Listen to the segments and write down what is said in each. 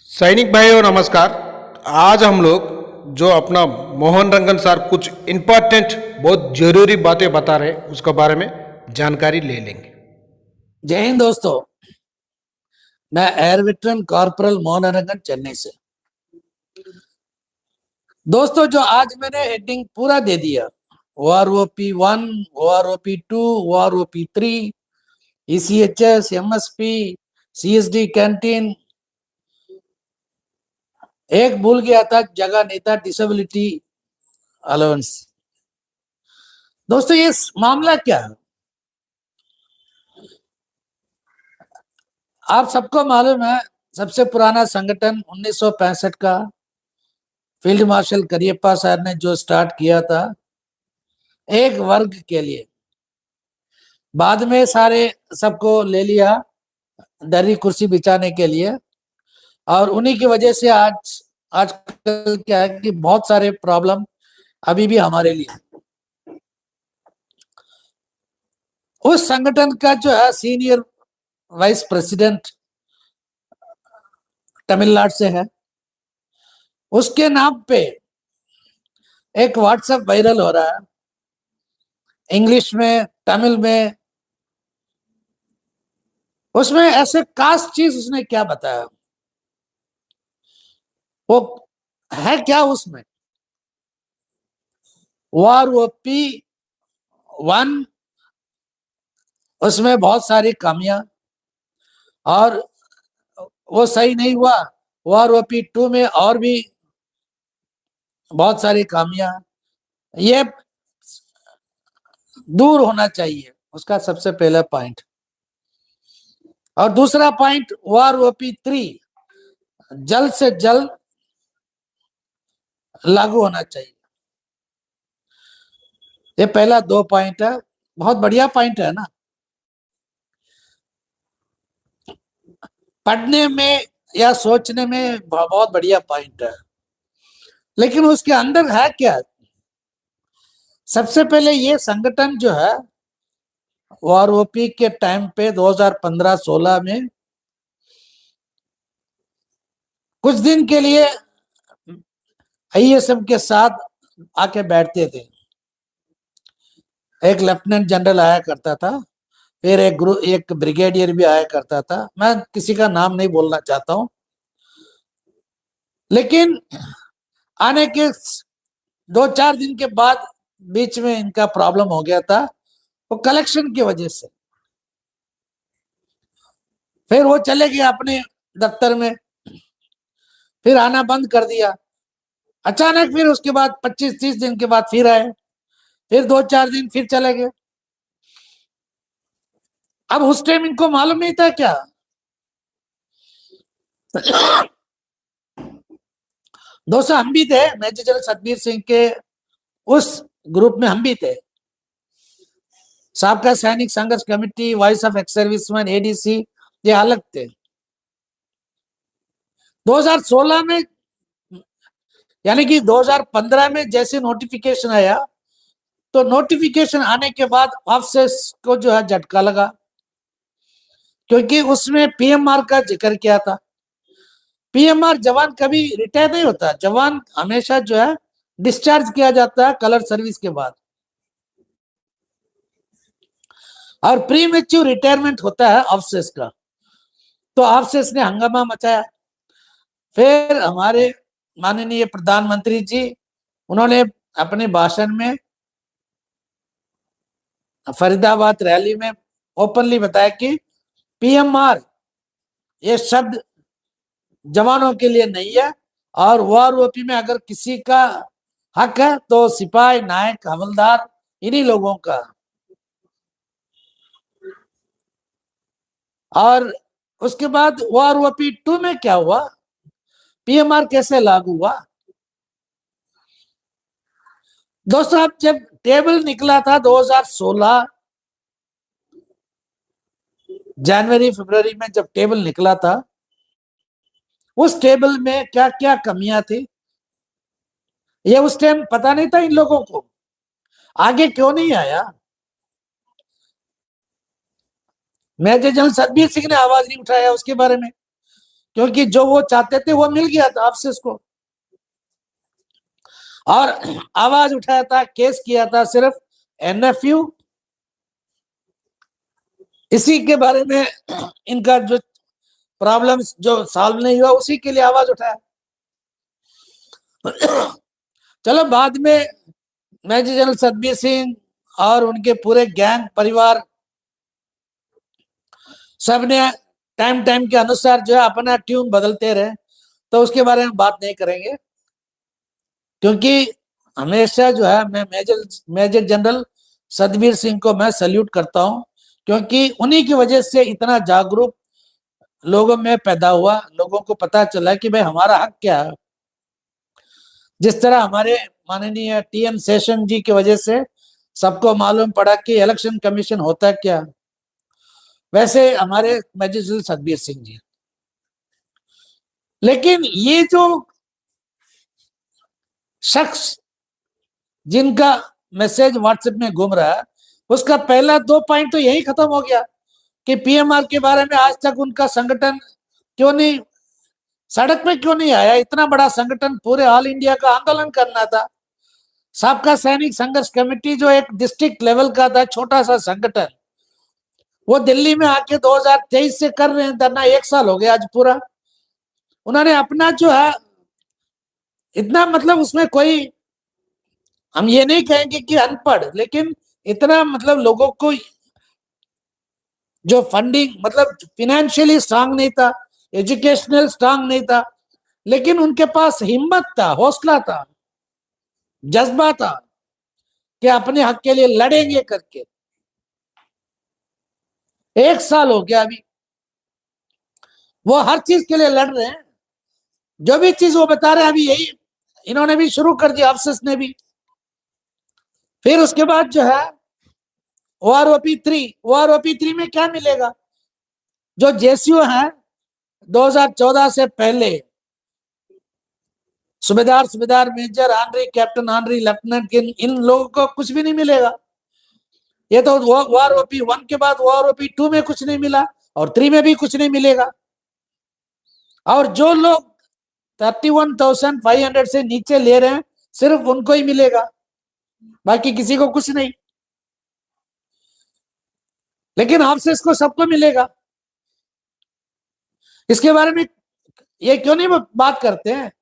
सैनिक भाइयों नमस्कार। आज हम लोग जो अपना मोहन रंगन सर कुछ इम्पोर्टेंट बहुत जरूरी बातें बता रहे उसके बारे में जानकारी ले लेंगे। जय हिंद दोस्तों, मैं एयर वेटरन कॉर्पोरल मोहन रंगन चेन्नई से। दोस्तों, जो आज मैंने हेडिंग पूरा दे दिया, OROP 1, OROP 2, OROP 3, ECHS, MSP, CSD canteen, एक भूल गया था, जगह नहीं था, डिसेबिलिटी अलाउंस। दोस्तों, ये मामला क्या है? आप सबको मालूम है, सबसे पुराना संगठन 1965 का फील्ड मार्शल करियप्पा सर ने जो स्टार्ट किया था एक वर्ग के लिए, बाद में सारे सबको ले लिया दरी कुर्सी बिछाने के लिए, और उन्हीं की वजह से आजकल क्या है कि बहुत सारे प्रॉब्लम अभी भी हमारे लिए। उस संगठन का जो है सीनियर वाइस प्रेसिडेंट तमिलनाडु से है, उसके नाम पे एक व्हाट्सएप वायरल हो रहा है, इंग्लिश में, तमिल में। उसमें ऐसे कास्ट चीज उसने क्या बताया, वो है क्या उसमें? OROP 1, उसमें बहुत सारी खामियां, और वो सही नहीं हुआ। OROP 2 में और भी बहुत सारी खामियां, ये दूर होना चाहिए, उसका सबसे पहला पॉइंट। और दूसरा पॉइंट, OROP 3 जल्द से जल्द लागू होना चाहिए। ये पहला 2 पॉइंट है, बहुत बढ़िया पॉइंट है ना। पढ़ने में या सोचने में बहुत बढ़िया पॉइंट है, लेकिन उसके अंदर है क्या? सबसे पहले ये संगठन जो है OROP के टाइम पे 2015-16 में कुछ दिन के लिए ISM के साथ आके बैठते थे। एक लेफ्टिनेंट जनरल आया करता था, फिर एक ब्रिगेडियर भी आया करता था। मैं किसी का नाम नहीं बोलना चाहता हूं, लेकिन आने के 2-4 दिन के बाद बीच में इनका प्रॉब्लम हो गया था, वो कलेक्शन की वजह से। फिर वो चले गए अपने दफ्तर में, फिर आना बंद कर दिया। अचानक फिर उसके बाद 25-30 दिन के बाद फिर आए, फिर 2-4 दिन फिर चले गए। अब उस टाइम इनको मालूम नहीं था क्या? दोस्तों, हम भी थे, मेजर जनरल सतबीर सिंह के उस ग्रुप में हम भी थे। साबका सैनिक संघर्ष committee, voice of ex serviceman, ADC, ये अलग थे। 2016 में, यानी कि 2015 में जैसे नोटिफिकेशन आया, तो नोटिफिकेशन आने के बाद ऑफिसर्स को जो है झटका लगा, क्योंकि उसमें PMR का जिक्र किया था। PMR जवान कभी रिटायर नहीं होता, जवान हमेशा जो है डिस्चार्ज किया जाता है कलर सर्विस के बाद, और प्री मैच्योर रिटायरमेंट होता है ऑफिसर्स का। तो ऑफिसर्स ने हंगामा मचाया। फिर हमारे माननीय प्रधानमंत्री जी, उन्होंने अपने भाषण में फरीदाबाद रैली में ओपनली बताया कि PMR ये शब्द जवानों के लिए नहीं है, और OROP में अगर किसी का हक है तो सिपाही, नायक, हवलदार, इन्हीं लोगों का। और उसके बाद OROP 2 में क्या हुआ, PMR कैसे लागू हुआ? दोस्तों, अब जब टेबल निकला था 2016 जनवरी फरवरी में, जब टेबल निकला था, उस टेबल में क्या क्या कमियां थी ये उस टाइम पता नहीं था इन लोगों को। आगे क्यों नहीं आया? मेजर जनरल सतबीर सिंह ने आवाज नहीं उठाया उसके बारे में, क्योंकि जो वो चाहते थे वो मिल गया था अफसोस को, और आवाज उठाया था, केस किया था सिर्फ एनएफयू। इसी के बारे में इनका जो प्रॉब्लम्स जो सॉल्व नहीं हुआ उसी के लिए आवाज उठाया। चलो बाद में मेजर जनरल सतबीर सिंह और उनके पूरे गैंग परिवार सब ने टाइम टाइम के अनुसार जो है अपना ट्यून बदलते रहे, तो उसके बारे में बात नहीं करेंगे। क्योंकि हमेशा जो है मैं मेजर जनरल सतबीर सिंह को मैं सल्यूट करता हूं, क्योंकि उन्हीं की वजह से इतना जागरूक लोगों में पैदा हुआ, लोगों को पता चला कि भाई हमारा हक क्या है। जिस तरह हमारे माननीय टीएन शेषन जी की वजह से सबको मालूम पड़ा कि इलेक्शन कमीशन होता क्या, वैसे हमारे मेजर जनरल सतबीर सिंह जी। लेकिन ये जो शख्स जिनका मैसेज व्हाट्सएप में घूम रहा है, उसका पहला 2 पॉइंट तो यही खत्म हो गया कि पीएमआर के बारे में आज तक उनका संगठन क्यों नहीं सड़क पे क्यों नहीं आया। इतना बड़ा संगठन, पूरे ऑल इंडिया का आंदोलन करना था। सबका सैनिक संघर्ष कमेटी जो एक डिस्ट्रिक्ट लेवल का था, छोटा सा संगठन, वो दिल्ली में आके 2023 से कर रहे हैं धरना। 1 साल हो गया आज पूरा। उन्होंने अपना जो है इतना, मतलब उसमें कोई, हम ये नहीं कहेंगे कि अनपढ़, लेकिन इतना मतलब लोगों को जो फंडिंग, मतलब फिनेंशियली स्ट्रांग नहीं था, एजुकेशनल स्ट्रांग नहीं था, लेकिन उनके पास हिम्मत था, हौसला था, जज्बा था कि अपने हक के लिए लड़ेंगे करके। 1 साल हो गया अभी, वो हर चीज के लिए लड़ रहे हैं। जो भी चीज वो बता रहे हैं अभी यही इन्होंने भी शुरू कर दिया, अफसोस ने भी। फिर उसके बाद जो है ओआरओपी 3 में क्या मिलेगा? जो जेसीओ है 2014 से पहले सुबेदार major honorary captain honorary lieutenant के इन लोगों को कुछ भी नहीं मिलेगा। ये तो ओआरओपी 1 के बाद ओआरओपी 2 में कुछ नहीं मिला और 3 में भी कुछ नहीं मिलेगा। और जो लोग 31,500 से नीचे ले रहे हैं सिर्फ उनको ही मिलेगा, बाकी किसी को कुछ नहीं। लेकिन आपसे इसको सबको मिलेगा। इसके बारे में ये क्यों नहीं बात करते हैं?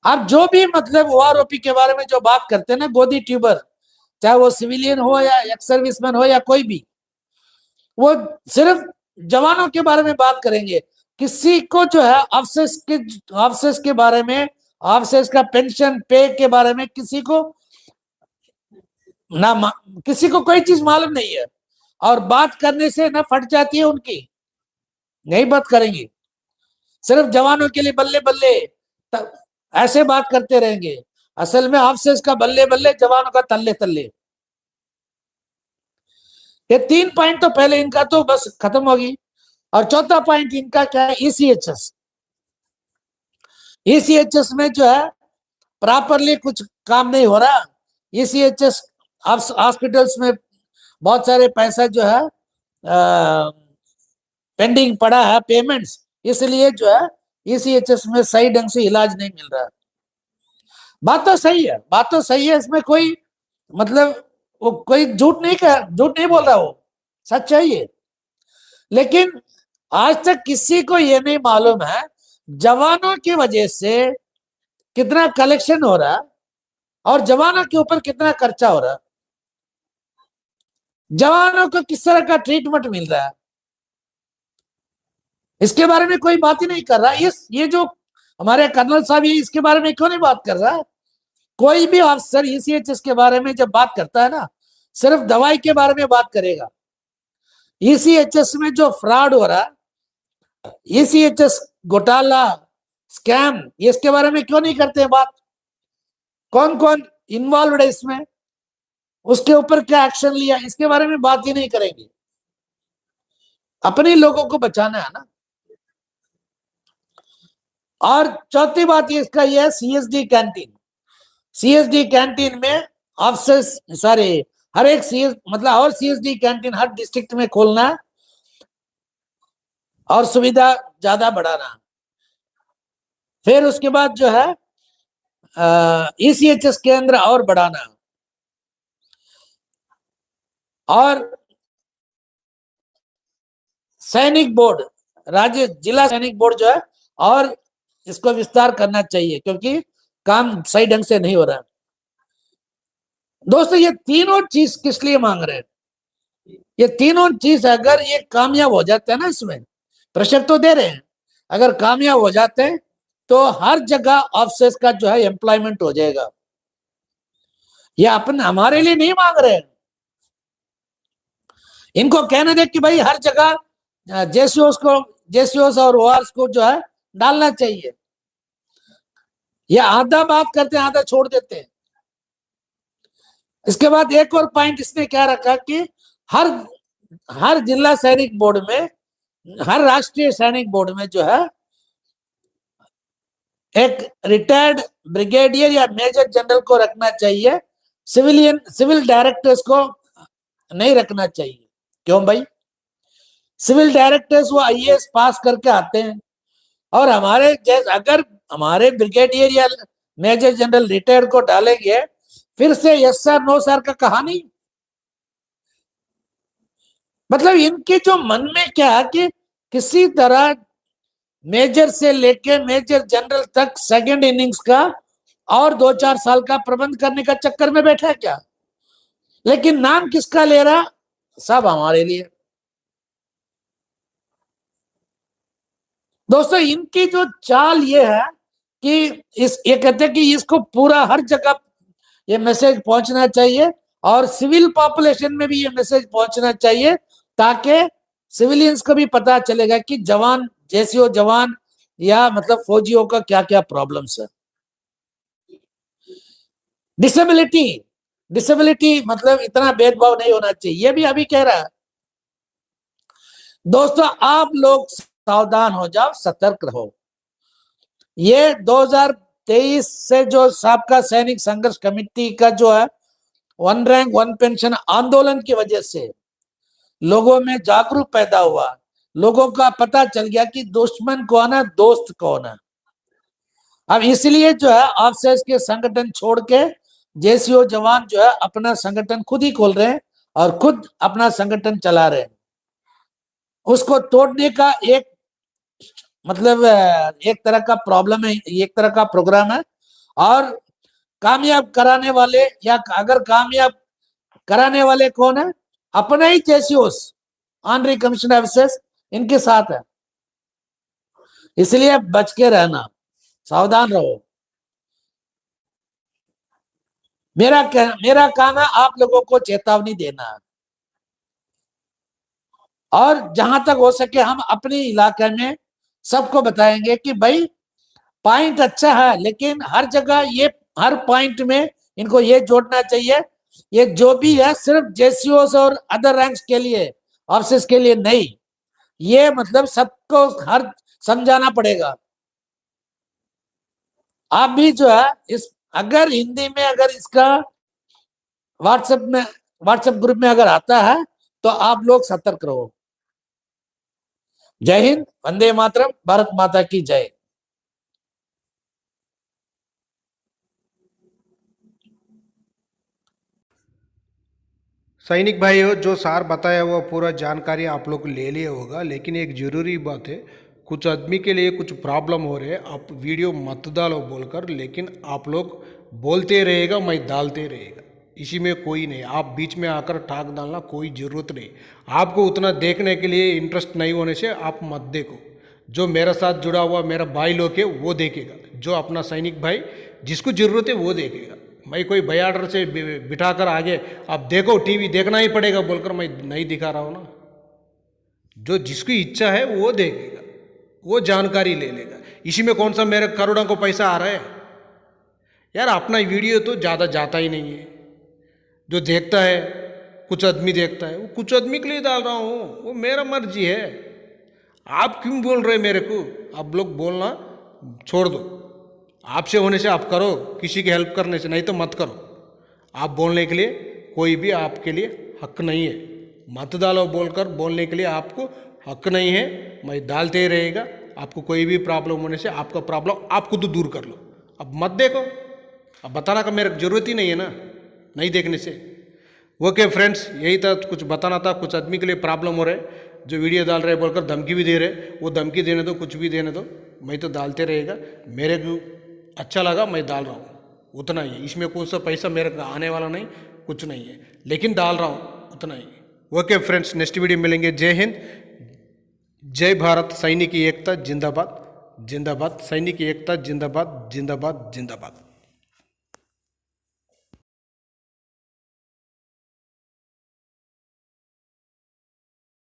आप जो भी मतलब ओआरओपी के बारे में जो बात करते हैं ना, गोदी ट्यूबर, चाहे वो सिविलियन हो या एक्स सर्विसमैन हो या कोई भी, वो सिर्फ जवानों के बारे में बात करेंगे। किसी को जो है अफसोस के बारे में, अफसोस का पेंशन पे के बारे में किसी को किसी को कोई चीज मालूम नहीं है। और बात करने से ना फट जाती है उनकी, नहीं बात करेंगे। सिर्फ जवानों के लिए बल्ले बल्ले ऐसे बात करते रहेंगे। असल में अफसोस का बल्ले बल्ले, जवानों का तल्ले तल्ले। ये 3 पॉइंट तो पहले इनका तो बस खत्म होगी। और चौथा पॉइंट इनका क्या है? ईसीएचएस में जो है प्रॉपरली कुछ काम नहीं हो रहा। ईसीएचएस हॉस्पिटल्स में बहुत सारे पैसा जो है पेंडिंग पड़ा है, पेमेंट्स, इसलिए जो है ईसीएचएस में सही ढंग से इलाज नहीं मिल रहा। बात तो सही है, बात तो सही है, इसमें कोई मतलब वो कोई झूठ नहीं बोल रहा, वो सच है ये। लेकिन आज तक किसी को ये नहीं मालूम है जवानों की वजह से कितना कलेक्शन हो रहा और जवानों के ऊपर कितना खर्चा हो रहा, जवानों को किस तरह का ट्रीटमेंट मिल रहा है, इसके बारे में कोई बात ही नहीं कर रहा। ये जो हमारे कर्नल साहब, ये इसके बारे में क्यों नहीं बात कर रहा? कोई भी अफसर ईसीएचएस के बारे में जब बात करता है ना, सिर्फ दवाई के बारे में बात करेगा। ईसीएचएस में जो फ्रॉड हो रहा, ईसीएचएस घोटाला, स्कैम, इसके बारे में क्यों नहीं करते बात? कौन कौन इन्वॉल्व है इसमें, उसके ऊपर क्या एक्शन लिया, इसके बारे में बात ही नहीं करेंगे। अपने लोगों को बचाना है ना। और चौथी बात इसका यह है सीएसडी कैंटीन। सीएसडी कैंटीन में अफसर्स सारे हर एक सीएस मतलब और सीएसडी कैंटीन हर डिस्ट्रिक्ट में खोलना है। और सुविधा ज्यादा बढ़ाना। फिर उसके बाद जो है ईसीएचएस केंद्र और बढ़ाना, और सैनिक बोर्ड, राज्य जिला सैनिक बोर्ड जो है और इसको विस्तार करना चाहिए, क्योंकि काम सही ढंग से नहीं हो रहा है। दोस्तों, ये तीनों चीज किस लिए मांग रहे हैं? ये तीनों चीज अगर ये कामयाब हो जाते हैं ना, इसमें प्रेशर तो दे रहे हैं, अगर कामयाब हो जाते हैं तो हर जगह ऑफिसर्स का जो है एम्प्लॉयमेंट हो जाएगा। ये अपने हमारे लिए नहीं मांग रहे हैं, इनको कहने दे कि भाई हर जगह जेसीओस और ओआरस को जो है डालना चाहिए। ये आधा बात करते हैं, आधा छोड़ देते हैं। इसके बाद एक और पॉइंट इसने क्या रखा कि हर हर जिला सैनिक बोर्ड में, हर राष्ट्रीय सैनिक बोर्ड में जो है एक रिटायर्ड ब्रिगेडियर या मेजर जनरल को रखना चाहिए, सिविल डायरेक्टर्स को नहीं रखना चाहिए। क्यों भाई? सिविल डायरेक्टर्स वो आईएएस पास करके आते हैं, और हमारे जैसे अगर हमारे ब्रिगेडियर या मेजर जनरल रिटायर्ड को डालेंगे, फिर से यस सर नो सर का कहानी। मतलब इनके जो मन में क्या है कि किसी तरह मेजर से लेके मेजर जनरल तक सेकंड इनिंग्स का और 2-4 साल का प्रबंध करने का चक्कर में बैठा है क्या? लेकिन नाम किसका ले रहा? सब हमारे लिए। दोस्तों, इनकी जो चाल ये है कि ये कहते हैं कि इसको पूरा हर जगह ये मैसेज पहुंचना चाहिए, और सिविल पॉपुलेशन में भी ये मैसेज पहुंचना चाहिए, ताकि सिविलियंस को भी पता चलेगा कि जवान जेसीओ जवान या मतलब फौजियों का क्या क्या प्रॉब्लम्स है। डिसेबिलिटी मतलब इतना भेदभाव नहीं होना चाहिए, ये भी अभी कह रहा है। दोस्तों, आप लोग सावधान हो जाओ, सतर्क रहो। ये 2023 से जो सबका सैनिक संघर्ष कमेटी का जो है वन रैंक वन पेंशन आंदोलन की वजह से लोगों में जागरूक पैदा हुआ, लोगों का पता चल गया कि दुश्मन कौन है, दोस्त कौन है। अब इसलिए जो है ऑफिसर्स के संगठन छोड़ के जेसीओ जवान जो है अपना संगठन खुद ही खोल रहे हैं और खुद अपना संगठन चला रहे हैं। उसको तोड़ने का एक मतलब एक तरह का प्रॉब्लम है, एक तरह का प्रोग्राम है, और कामयाब कराने वाले या अगर कामयाब कराने वाले कौन है? अपने ही जेसीओस ऑनरी कमीशन ऑफिसर्स इनके साथ है। इसलिए बच के रहना, सावधान रहो। मेरा काम है आप लोगों को चेतावनी देना, और जहां तक हो सके हम अपने इलाके में सबको बताएंगे कि भाई पॉइंट अच्छा है, लेकिन हर जगह ये हर पॉइंट में इनको ये जोड़ना चाहिए, ये जो भी है सिर्फ जेसीओस और अदर रैंक्स के लिए, ऑफिसर्स के लिए नहीं। ये मतलब सबको हर समझाना पड़ेगा। आप भी जो है इस अगर हिंदी में अगर इसका व्हाट्सएप ग्रुप में अगर आता है तो आप लोग सतर्क रहो। जय हिंद, वंदे मातरम, भारत माता की जय। सैनिक भाइयों, जो सार बताया वो पूरा जानकारी आप लोग ले लिया होगा, लेकिन एक ज़रूरी बात है, कुछ आदमी के लिए कुछ प्रॉब्लम हो रहे हैं, आप वीडियो मत डालो बोलकर, लेकिन आप लोग बोलते रहेगा, मैं डालते रहेगा, इसी में कोई नहीं। आप बीच में आकर ठाक डालना कोई ज़रूरत नहीं। आपको उतना देखने के लिए इंटरेस्ट नहीं होने से आप मत देखो। जो मेरे साथ जुड़ा हुआ मेरा भाई लोग है वो देखेगा, जो अपना सैनिक भाई जिसको ज़रूरत है वो देखेगा। मैं कोई भैया ऑर्डर से बिठा कर आगे अब देखो टीवी देखना ही पड़ेगा बोलकर मैं नहीं दिखा रहा हूँ ना। जो जिसकी इच्छा है वो देखेगा, वो जानकारी ले लेगा। इसी में कौन सा मेरे करोड़ों को पैसा आ रहा है यार? अपना वीडियो तो ज़्यादा जाता ही नहीं है। जो देखता है कुछ आदमी देखता है, वो कुछ आदमी के लिए डाल रहा हूँ, वो मेरा मर्जी है। आप क्यों बोल रहे मेरे को? आप लोग बोलना छोड़ दो। आपसे होने से आप करो, किसी की हेल्प करने से नहीं तो मत करो। आप बोलने के लिए कोई भी आपके लिए हक नहीं है। मत डालो बोलकर बोलने के लिए आपको हक नहीं है, मैं डालते ही रहेगा। आपको कोई भी प्रॉब्लम होने से आपका प्रॉब्लम आप खुद दूर कर लो, अब मत देखो। अब बताना का मेरे जरूरत ही नहीं है ना, नहीं देखने से। ओके फ्रेंड्स, यही था, कुछ बताना था। कुछ आदमी के लिए प्रॉब्लम हो रहा है, जो वीडियो डाल रहे बोलकर धमकी भी दे रहे, वो धमकी देने दो, कुछ भी देने दो, मैं तो डालते रहेगा। मेरे को अच्छा लगा, मैं डाल रहा हूँ, उतना ही है। इसमें कौन सा पैसा मेरे को आने वाला नहीं, कुछ नहीं है, लेकिन डाल रहा हूँ उतना ही। ओके फ्रेंड्स, नेक्स्ट वीडियो मिलेंगे। जय हिंद, जय भारत, सैनिक की एकता जिंदाबाद जिंदाबाद, सैनिक की एकता जिंदाबाद जिंदाबाद जिंदाबाद।